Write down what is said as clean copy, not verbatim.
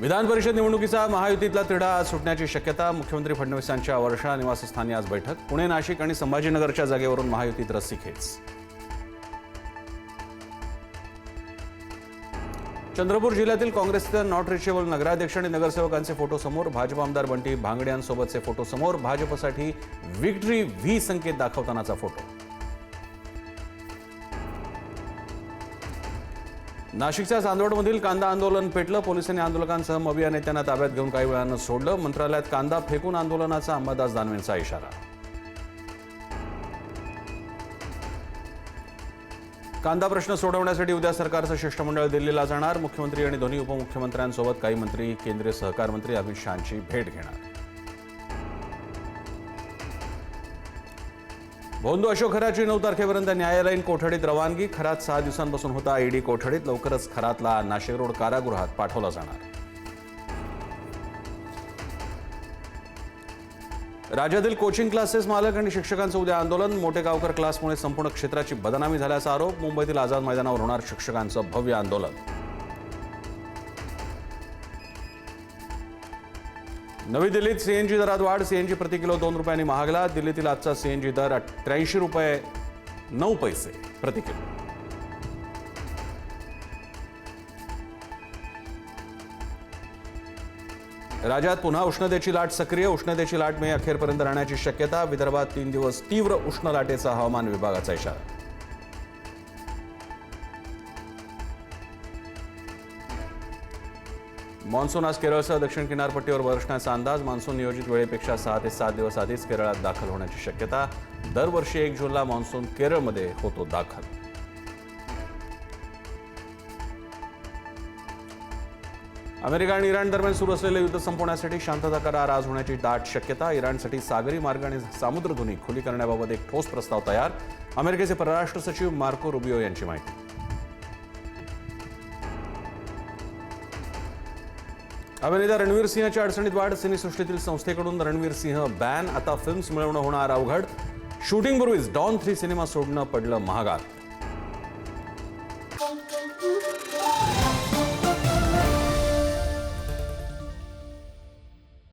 विधान परिषद निवडणुकीचा महायुतीतला तिढा आज सुटण्याची शक्यता. मुख्यमंत्री फडणवीसांच्या वर्षा निवासस्थानी आज बैठक. पुणे, नाशिक आणि संभाजीनगरच्या जागेवरून महायुतीत रस्सीखेच. चंद्रपूर जिल्ह्यातील काँग्रेसचे नॉट रिचेबल नगराध्यक्ष आणि नगरसेवकांचे फोटो समोर. भाजप आमदार बंटी भांगडियांसोबतचे फोटो समोर. भाजपसाठी विक्ट्री व्ही संकेत दाखवतानाचा फोटो. नाशिकच्या चांदवडमधील कांदा आंदोलन पेटलं. पोलिसांनी आंदोलकांसह मविया नेत्यांना ताब्यात घेऊन काही वेळानं सोडलं. मंत्रालयात कांदा फेकून आंदोलनाचा अंबादास दानवेंचा इशारा. कांदा प्रश्न सोडवण्यासाठी उद्या सरकारचं शिष्टमंडळ दिल्लीला जाणार. मुख्यमंत्री आणि दोन्ही उपमुख्यमंत्र्यांसोबत काही मंत्री केंद्रीय सहकार मंत्री अमित शहांची भेट घेणार. भोंदू अशोक खराची 9 तारखेपर्यंत न्यायालयीन कोठडीत रवानगी. खरात 6 दिवसांपासून होता ईडी कोठडीत. लवकरच खरातला नाशिक रोड कारागृहात पाठवला जाणार. राज्यातील कोचिंग क्लासेस मालक आणि शिक्षकांचं उद्या आंदोलन. मोठे गावकर क्लासमुळे संपूर्ण क्षेत्राची बदनामी झाल्याचा आरोप. मुंबईतील आझाद मैदानावर होणार शिक्षकांचं भव्य आंदोलन. नवी दिल्लीत सीएनजी दरात वाढ. सीएनजी प्रति किलो 2 रुपयांनी महागला. दिल्लीतील आजचा सीएनजी दर 83 रुपये 9 पैसे प्रति किलो. राज्यात पुन्हा उष्णतेची लाट सक्रिय. उष्णतेची लाट मे अखेरपर्यंत राहण्याची शक्यता. विदर्भात 3 दिवस तीव्र उष्ण लाटेचा हवामान विभागाचा इशारा. मान्सून आज केरळसह दक्षिण किनारपट्टीवर बरसण्याचा अंदाज. मान्सून नियोजित वेळेपेक्षा 6 ते 7 दिवस आधीच केरळात दाखल होण्याची शक्यता. दरवर्षी 1 जूनला मान्सून केरळमध्ये होतो दाखल. अमेरिका आणि इराण दरम्यान सुरू असलेले युद्ध संपवण्यासाठी शांतता करार आज होण्याची दाट शक्यता. इराणसाठी सागरी मार्ग आणि सामुद्रधुनी खुली करण्याबाबत एक ठोस प्रस्ताव तयार. अमेरिकेचे परराष्ट्र सचिव मार्को रुबियो यांची माहिती. अभिनेता रणवीर सिंहच्या अडचणीत वाढ. सिनेसृष्टीतील संस्थेकडून रणवीर सिंह बॅन. आता फिल्म्स मिळवणं होणार अवघड. शूटिंगपूर्वीच डॉन 3 सिनेमा सोडणं पडलं महागात.